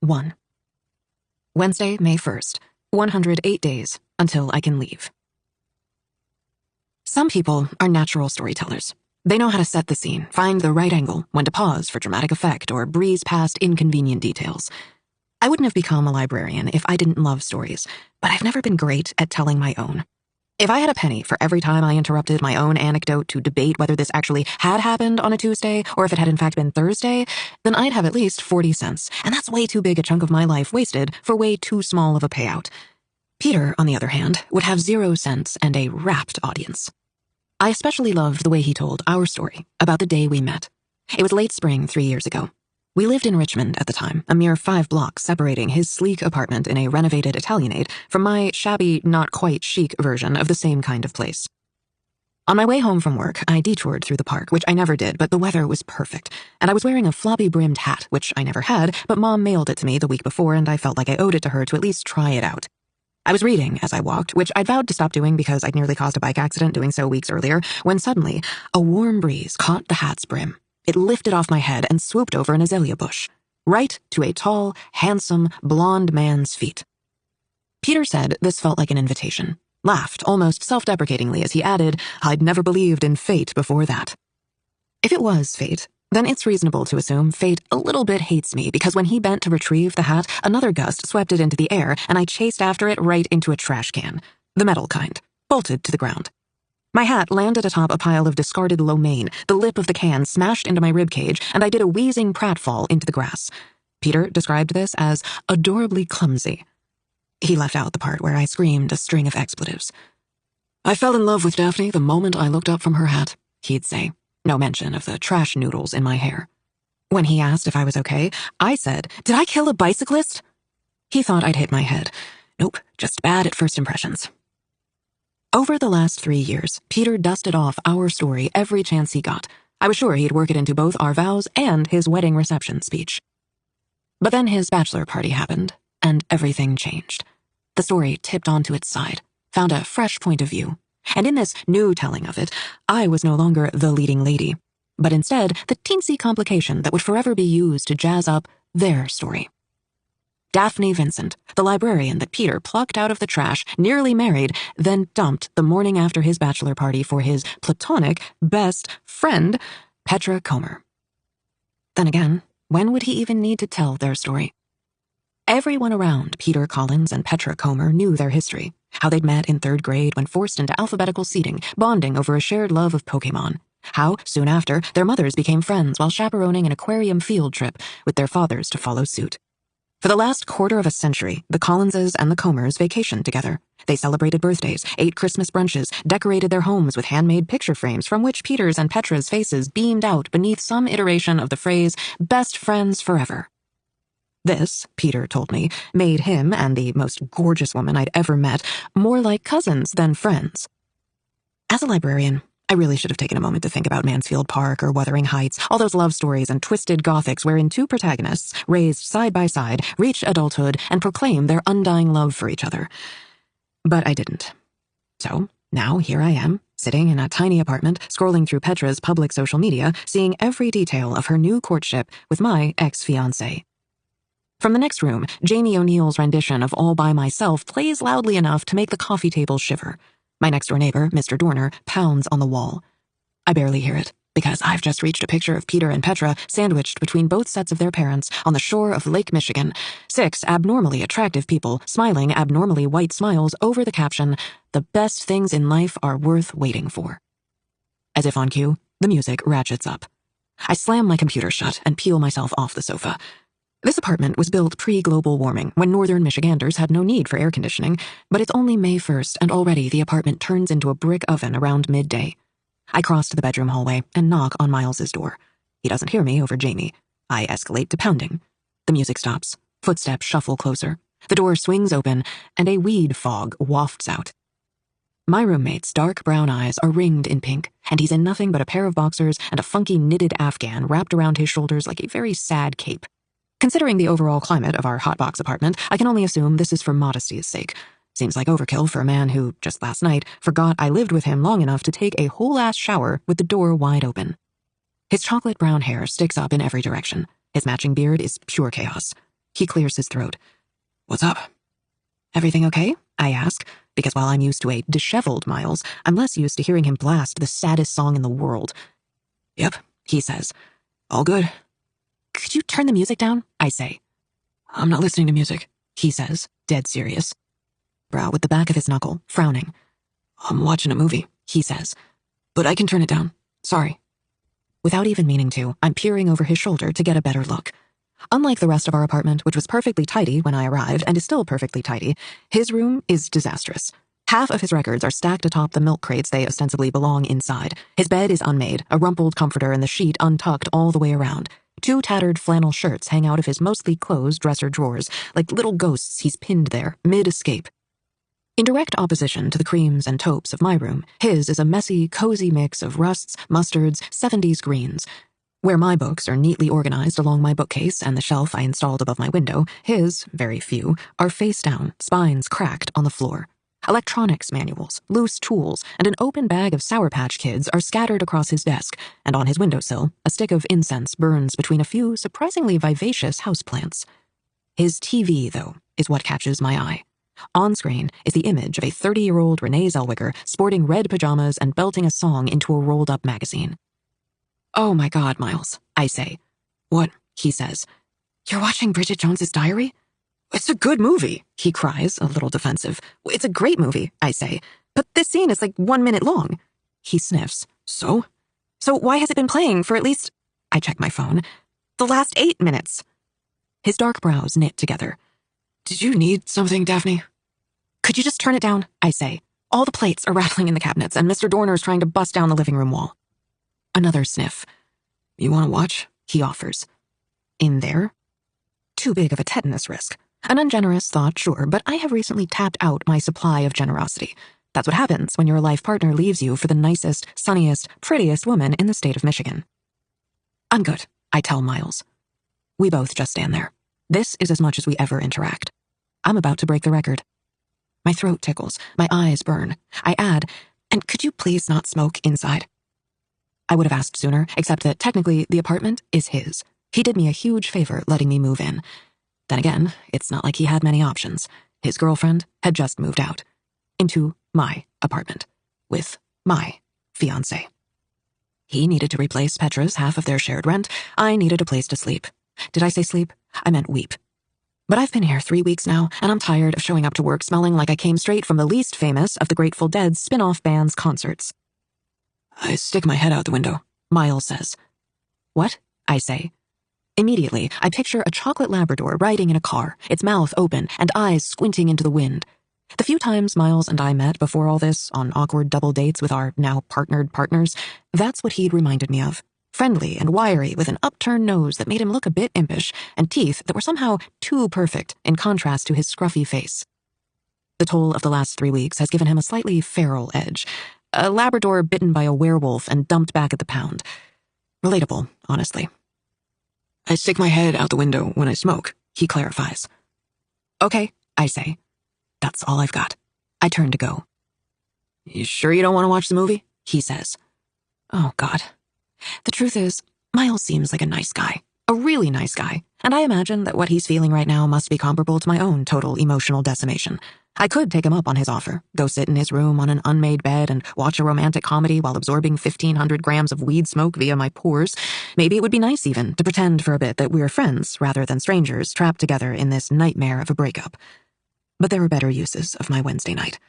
1. Wednesday, May 1st, 108 days until I can leave. Some people are natural storytellers. They know how to set the scene, find the right angle, when to pause for dramatic effect, or breeze past inconvenient details. I wouldn't have become a librarian if I didn't love stories, but I've never been great at telling my own. If I had a penny for every time I interrupted my own anecdote to debate whether this actually had happened on a Tuesday or if it had in fact been Thursday, then I'd have at least 40 cents, and that's way too big a chunk of my life wasted for way too small of a payout. Peter, on the other hand, would have 0 cents and a rapt audience. I especially loved the way he told our story about the day we met. It was late spring 3 years ago. We lived in Richmond at the time, a mere 5 blocks separating his sleek apartment in a renovated Italianate from my shabby, not quite chic version of the same kind of place. On my way home from work, I detoured through the park, which I never did, but the weather was perfect, and I was wearing a floppy-brimmed hat, which I never had, but Mom mailed it to me the week before, and I felt like I owed it to her to at least try it out. I was reading as I walked, which I'd vowed to stop doing because I'd nearly caused a bike accident doing so weeks earlier, when suddenly a warm breeze caught the hat's brim. It lifted off my head and swooped over an azalea bush, right to a tall, handsome, blonde man's feet. Peter said this felt like an invitation, laughed almost self-deprecatingly as he added, "I'd never believed in fate before that." If it was fate, then it's reasonable to assume fate a little bit hates me, because when he bent to retrieve the hat, another gust swept it into the air, and I chased after it right into a trash can, the metal kind, bolted to the ground. My hat landed atop a pile of discarded lo mein, the lip of the can smashed into my ribcage, and I did a wheezing pratfall into the grass. Peter described this as adorably clumsy. He left out the part where I screamed a string of expletives. "I fell in love with Daphne the moment I looked up from her hat," he'd say. No mention of the trash noodles in my hair. When he asked if I was okay, I said, "Did I kill a bicyclist?" He thought I'd hit my head. Nope, just bad at first impressions. Over the last 3 years, Peter dusted off our story every chance he got. I was sure he'd work it into both our vows and his wedding reception speech. But then his bachelor party happened, and everything changed. The story tipped onto its side, found a fresh point of view. And in this new telling of it, I was no longer the leading lady, but instead the teensy complication that would forever be used to jazz up their story. Daphne Vincent, the librarian that Peter plucked out of the trash, nearly married, then dumped the morning after his bachelor party for his platonic best friend, Petra Comer. Then again, when would he even need to tell their story? Everyone around Peter Collins and Petra Comer knew their history, how they'd met in 3rd grade when forced into alphabetical seating, bonding over a shared love of Pokémon. How, soon after, their mothers became friends while chaperoning an aquarium field trip, with their fathers to follow suit. For the last quarter of a century, the Collinses and the Comers vacationed together. They celebrated birthdays, ate Christmas brunches, decorated their homes with handmade picture frames from which Peter's and Petra's faces beamed out beneath some iteration of the phrase, "best friends forever." This, Peter told me, made him and the most gorgeous woman I'd ever met more like cousins than friends. As a librarian, I really should have taken a moment to think about Mansfield Park or Wuthering Heights, all those love stories and twisted gothics wherein 2 protagonists, raised side by side, reach adulthood and proclaim their undying love for each other. But I didn't. So, now here I am, sitting in a tiny apartment, scrolling through Petra's public social media, seeing every detail of her new courtship with my ex-fiancé. From the next room, Jamie O'Neill's rendition of All by Myself plays loudly enough to make the coffee table shiver. My next-door neighbor, Mr. Dorner, pounds on the wall. I barely hear it, because I've just reached a picture of Peter and Petra sandwiched between both sets of their parents on the shore of Lake Michigan, 6 abnormally attractive people smiling abnormally white smiles over the caption, "The best things in life are worth waiting for." As if on cue, the music ratchets up. I slam my computer shut and peel myself off the sofa. This apartment was built pre-global warming, when northern Michiganders had no need for air conditioning, but it's only May 1st, and already the apartment turns into a brick oven around midday. I cross to the bedroom hallway and knock on Miles's door. He doesn't hear me over Jamie. I escalate to pounding. The music stops. Footsteps shuffle closer. The door swings open, and a weed fog wafts out. My roommate's dark brown eyes are ringed in pink, and he's in nothing but a pair of boxers and a funky knitted afghan wrapped around his shoulders like a very sad cape. Considering the overall climate of our hotbox apartment, I can only assume this is for modesty's sake. Seems like overkill for a man who, just last night, forgot I lived with him long enough to take a whole-ass shower with the door wide open. His chocolate brown hair sticks up in every direction. His matching beard is pure chaos. He clears his throat. What's up? Everything okay? I ask, because while I'm used to a disheveled Miles, I'm less used to hearing him blast the saddest song in the world. Yep, he says. All good. Could you turn the music down? I say. I'm not listening to music, he says, dead serious. Brow with the back of his knuckle, frowning. I'm watching a movie, he says. But I can turn it down. Sorry. Without even meaning to, I'm peering over his shoulder to get a better look. Unlike the rest of our apartment, which was perfectly tidy when I arrived and is still perfectly tidy, his room is disastrous. Half of his records are stacked atop the milk crates they ostensibly belong inside. His bed is unmade, a rumpled comforter and the sheet untucked all the way around. 2 tattered flannel shirts hang out of his mostly closed dresser drawers, like little ghosts he's pinned there, mid-escape. In direct opposition to the creams and taupes of my room, his is a messy, cozy mix of rusts, mustards, 70s greens. Where my books are neatly organized along my bookcase and the shelf I installed above my window, his, very few, are face down, spines cracked on the floor. Electronics manuals, loose tools, and an open bag of Sour Patch Kids are scattered across his desk, and on his windowsill, a stick of incense burns between a few surprisingly vivacious houseplants. His TV, though, is what catches my eye. On screen is the image of a 30-year-old Renee Zellweger sporting red pajamas and belting a song into a rolled-up magazine. Oh my God, Miles, I say. What? He says. You're watching Bridget Jones's Diary? It's a good movie, he cries, a little defensive. It's a great movie, I say. But this scene is like 1 minute long. He sniffs. So? So why has it been playing for at least, I check my phone, the last 8 minutes? His dark brows knit together. Did you need something, Daphne? Could you just turn it down? I say. All the plates are rattling in the cabinets, and Mr. Dorner's trying to bust down the living room wall. Another sniff. You want to watch? He offers. In there? Too big of a tetanus risk. An ungenerous thought, sure, but I have recently tapped out my supply of generosity. That's what happens when your life partner leaves you for the nicest, sunniest, prettiest woman in the state of Michigan. I'm good, I tell Miles. We both just stand there. This is as much as we ever interact. I'm about to break the record. My throat tickles, my eyes burn. I add, and could you please not smoke inside? I would have asked sooner, except that technically the apartment is his. He did me a huge favor letting me move in. Then again, it's not like he had many options. His girlfriend had just moved out. Into my apartment. With my fiancé. He needed to replace Petra's half of their shared rent. I needed a place to sleep. Did I say sleep? I meant weep. But I've been here 3 weeks now, and I'm tired of showing up to work smelling like I came straight from the least famous of the Grateful Dead's spin-off band's concerts. I stick my head out the window, Miles says. What? I say. Immediately, I picture a chocolate Labrador riding in a car, its mouth open and eyes squinting into the wind. The few times Miles and I met before all this, on awkward double dates with our now partnered partners, that's what he'd reminded me of. Friendly and wiry, with an upturned nose that made him look a bit impish, and teeth that were somehow too perfect in contrast to his scruffy face. The toll of the last 3 weeks has given him a slightly feral edge. A Labrador bitten by a werewolf and dumped back at the pound. Relatable, honestly. I stick my head out the window when I smoke, he clarifies. Okay, I say. That's all I've got. I turn to go. You sure you don't want to watch the movie? He says. Oh, God. The truth is, Miles seems like a nice guy. A really nice guy. And I imagine that what he's feeling right now must be comparable to my own total emotional decimation. I could take him up on his offer, go sit in his room on an unmade bed and watch a romantic comedy while absorbing 1,500 grams of weed smoke via my pores. Maybe it would be nice even to pretend for a bit that we're friends rather than strangers trapped together in this nightmare of a breakup. But there are better uses of my Wednesday night.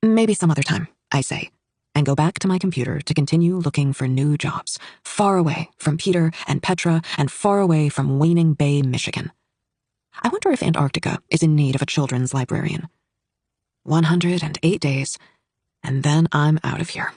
Maybe some other time, I say, and go back to my computer to continue looking for new jobs, far away from Peter and Petra and far away from Waning Bay, Michigan. I wonder if Antarctica is in need of a children's librarian. 108 days, and then I'm out of here.